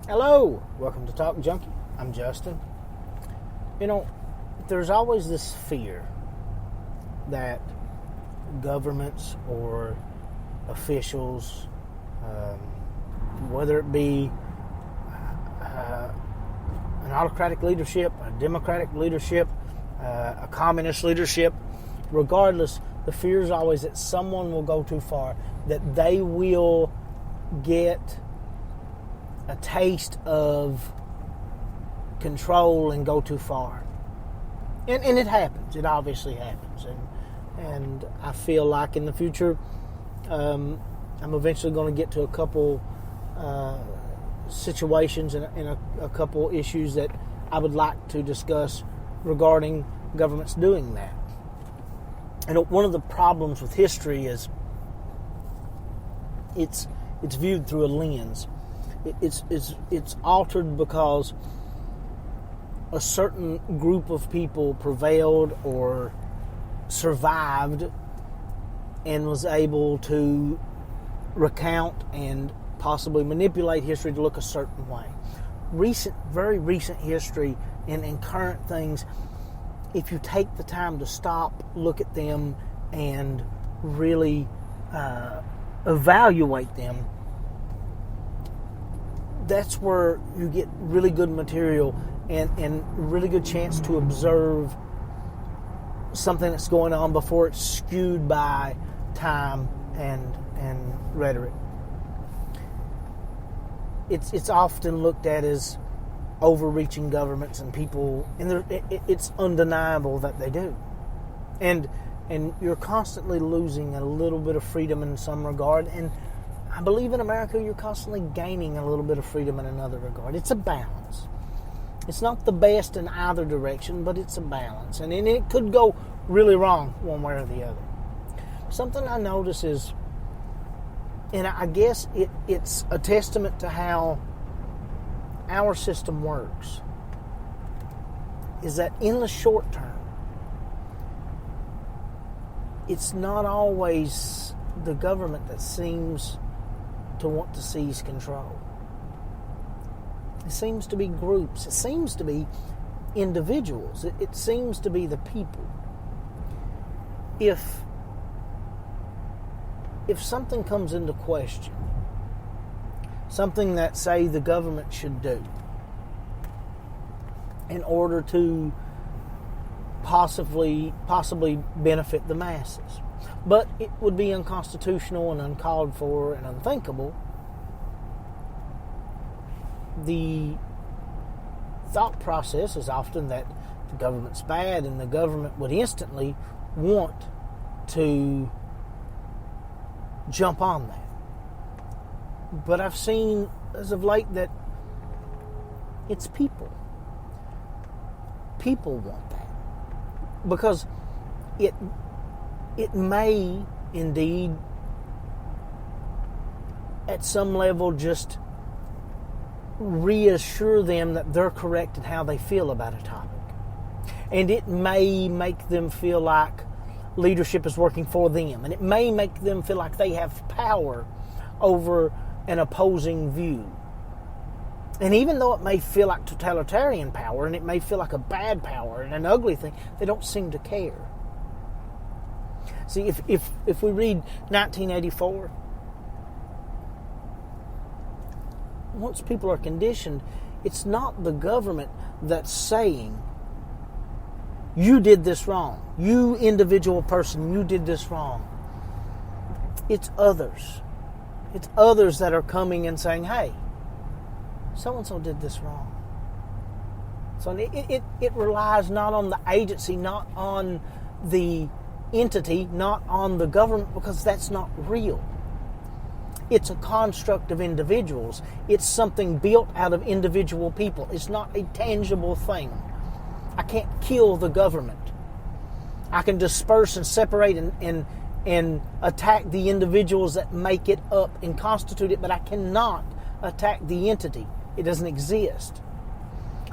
Hello, welcome to Talk Junkie. I'm Justin. There's always this fear that governments or officials, whether it be an autocratic leadership, a democratic leadership, a communist leadership, regardless, the fear is always that someone will go too far, that they will get a taste of control and go too far. And it happens. It obviously happens. And I feel like in the future, I'm eventually going to get to a couple situations and a couple issues that I would like to discuss regarding governments doing that. And one of the problems with history is it's viewed through a lens. It's altered because a certain group of people prevailed or survived and was able to recount and possibly manipulate history to look a certain way. Very recent history and current things, if you take the time to stop, look at them, and really evaluate them, that's where you get really good material and really good chance to observe something that's going on before it's skewed by time and rhetoric. It's often looked at as overreaching governments and people, and it's undeniable that they do. And you're constantly losing a little bit of freedom in some regard, and I believe in America you're constantly gaining a little bit of freedom in another regard. It's a balance. It's not the best in either direction, but it's a balance. And it could go really wrong one way or the other. Something I notice is, and I guess it's a testament to how our system works, is that in the short term, it's not always the government that seems to want to seize control. It seems to be groups. It seems to be individuals. It seems to be the people. If something comes into question, something that, say, the government should do in order to possibly benefit the masses, but it would be unconstitutional and uncalled for and unthinkable, the thought process is often that the government's bad and the government would instantly want to jump on that. But I've seen as of late that it's people. People want that. Because it may indeed at some level just reassure them that they're correct in how they feel about a topic. And it may make them feel like leadership is working for them. And it may make them feel like they have power over an opposing view. And even though it may feel like totalitarian power, and it may feel like a bad power and an ugly thing, they don't seem to care. See, if we read 1984, once people are conditioned, it's not the government that's saying, you did this wrong. You individual person, you did this wrong. It's others. It's others that are coming and saying, hey, so-and-so did this wrong. So it relies not on the agency, not on the entity, not on the government, because that's not real. It's a construct of individuals. It's something built out of individual people. It's not a tangible thing. I can't kill the government. I can disperse and separate and attack the individuals that make it up and constitute it, but I cannot attack the entity. It doesn't exist.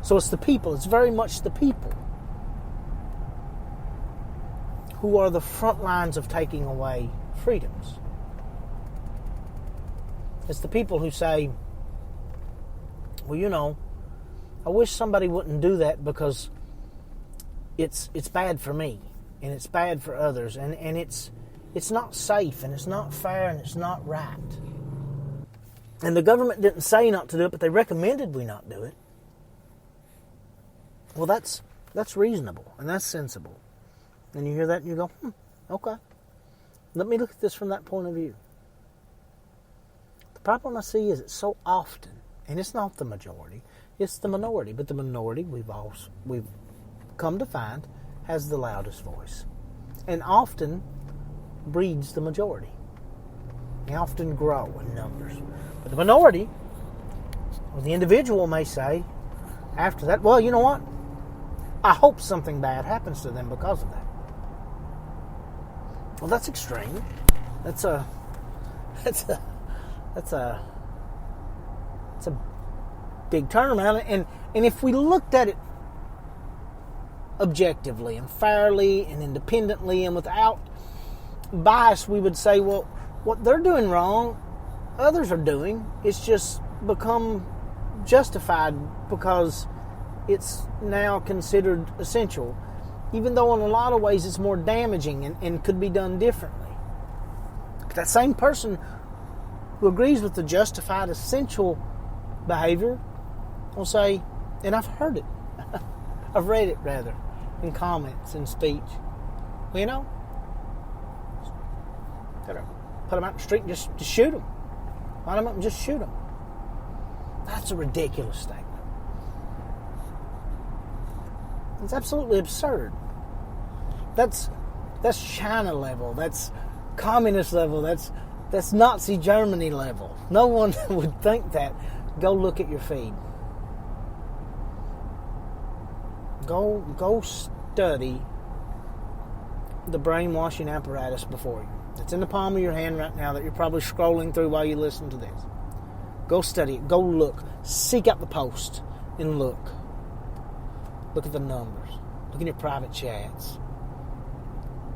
So it's the people. It's very much the people who are the front lines of taking away freedoms. It's the people who say, well, I wish somebody wouldn't do that because it's bad for me and it's bad for others and it's not safe and it's not fair and it's not right. And the government didn't say not to do it, but they recommended we not do it. Well, that's reasonable and that's sensible. And you hear that and you go, okay. Let me look at this from that point of view. The problem I see is it's so often, and it's not the majority, it's the minority. But the minority, we've come to find, has the loudest voice. And often breeds the majority. They often grow in numbers. But the minority, or the individual may say, after that, well, you know what? I hope something bad happens to them because of that. Well, that's extreme. That's a big turnaround. And if we looked at it objectively and fairly and independently and without bias, we would say, well, what they're doing wrong, others are doing. It's just become justified because it's now considered essential, even though in a lot of ways it's more damaging and could be done differently. But that same person who agrees with the justified essential behavior will say, and I've heard it, I've read it rather, in comments and speech, well, gotta put them out in the street and just shoot them. Line them up and just shoot them. That's a ridiculous statement. It's absolutely absurd. That's China level. That's communist level. That's Nazi Germany level. No one would think that. Go look at your feed. Go study the brainwashing apparatus before you. It's in the palm of your hand right now that you're probably scrolling through while you listen to this. Go study it. Go look. Seek out the post and look. Look at the numbers. Look at your private chats.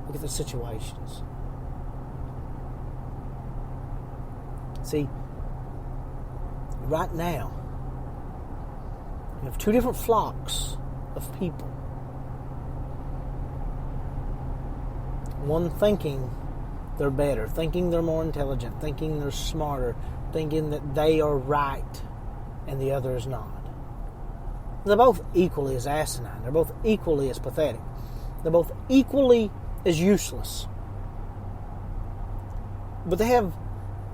Look at the situations. See, right now, you have two different flocks of people. One thinking they're better, thinking they're more intelligent, thinking they're smarter, thinking that they are right, and the other is not. They're both equally as asinine. They're both equally as pathetic. They're both equally as useless. But they have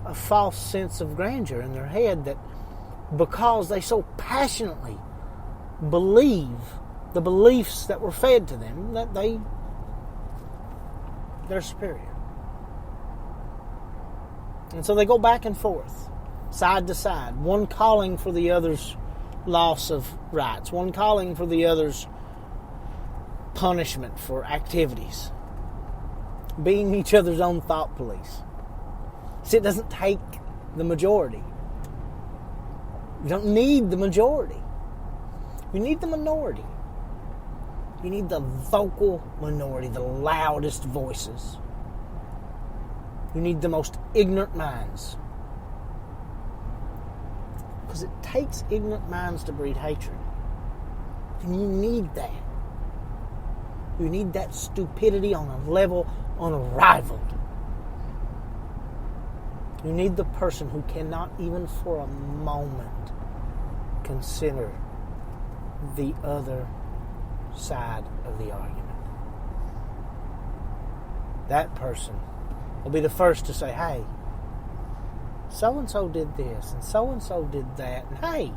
a false sense of grandeur in their head that because they so passionately believe the beliefs that were fed to them, that they're superior. And so they go back and forth, side to side, one calling for the other's loss of rights, one calling for the other's punishment for activities, being each other's own thought police. See, it doesn't take the majority. You don't need the majority. You need the minority. You need the vocal minority, the loudest voices. You need the most ignorant minds. Because it takes ignorant minds to breed hatred. And you need that. You need that stupidity on a level unrivaled. You need the person who cannot even for a moment consider the other side of the argument. That person will be the first to say, hey, so-and-so did this and so-and-so did that, and hey,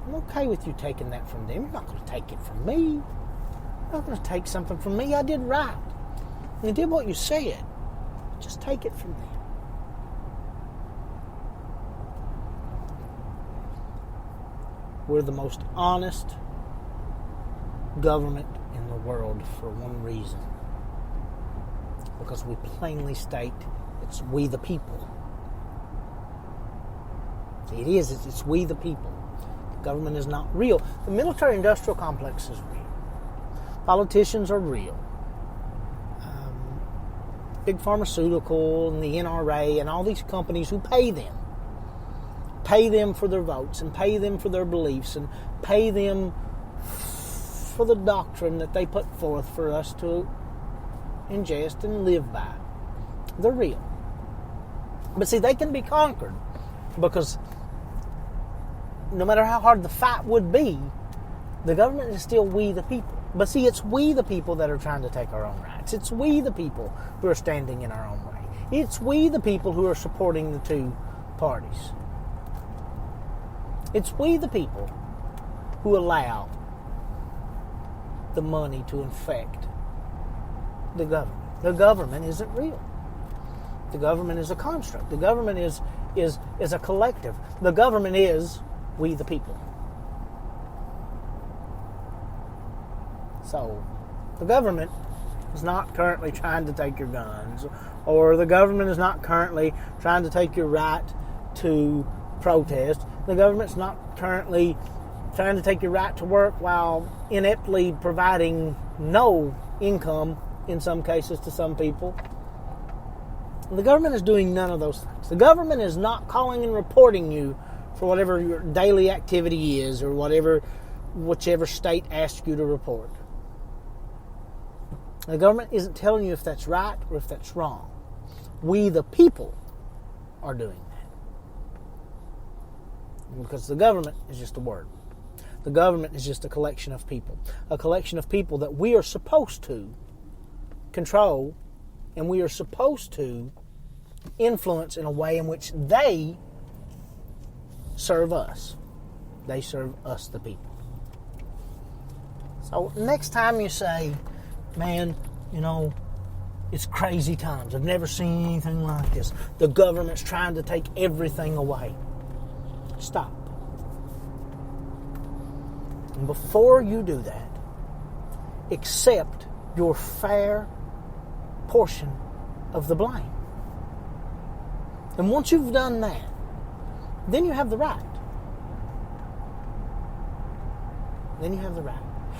I'm okay with you taking that from them. You're not going to take it from me. You're not going to take something from me. I did right. You did what you said. Just take it from them. We're the most honest government in the world for one reason. Because we plainly state it's we the people. It is. It's we the people. The government is not real. The military-industrial complex is real. Politicians are real. Big Pharmaceutical and the NRA and all these companies who pay them pay them for their votes and pay them for their beliefs and pay them for the doctrine that they put forth for us to ingest and live by. They're real. But see, they can be conquered because no matter how hard the fight would be, the government is still we the people. But see, it's we the people that are trying to take our own rights. It's we the people who are standing in our own way. It's we the people who are supporting the two parties. It's we the people who allow the money to infect the government. The government isn't real. The government is a construct. The government is a collective. The government is we the people. So, the government is not currently trying to take your guns, or the government is not currently trying to take your right to protest. The government's not currently trying to take your right to work while ineptly providing no income, in some cases, to some people. The government is doing none of those things. The government is not calling and reporting you for whatever your daily activity is, or whichever state asks you to report. The government isn't telling you if that's right or if that's wrong. We, the people, are doing that. Because the government is just a word. The government is just a collection of people. A collection of people that we are supposed to control, and we are supposed to influence in a way in which they serve us. They serve us, the people. So next time you say, man, it's crazy times. I've never seen anything like this. The government's trying to take everything away. Stop. And before you do that, accept your fair portion of the blame. And once you've done that, then you have the right. Then you have the right.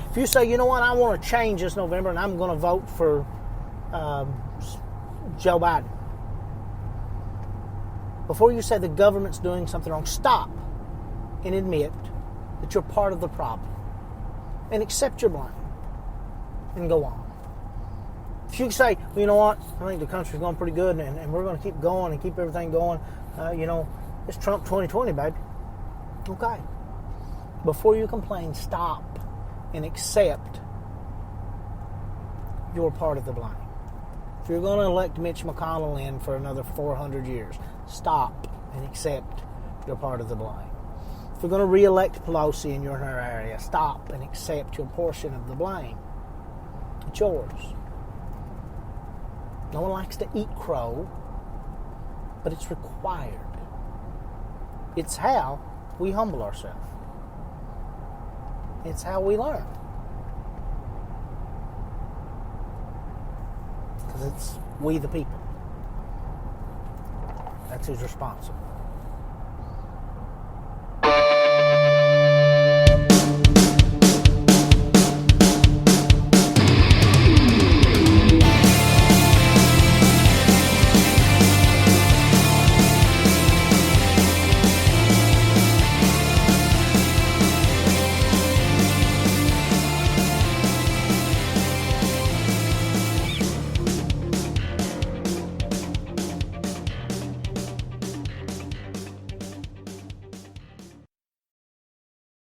If you say, you know what, I want to change this November and I'm going to vote for Joe Biden. Before you say the government's doing something wrong, stop and admit that you're part of the problem. And accept your blame. And go on. If you say, well, you know what, I think the country's going pretty good and we're going to keep going and keep everything going, it's Trump 2020, baby. Okay. Before you complain, stop and accept your part of the blame. If you're going to elect Mitch McConnell in for another 400 years, stop and accept your part of the blame. If you're going to re-elect Pelosi in your area, stop and accept your portion of the blame. It's yours. No one likes to eat crow, but it's required. It's how we humble ourselves. It's how we learn. Because it's we the people. That's who's responsible.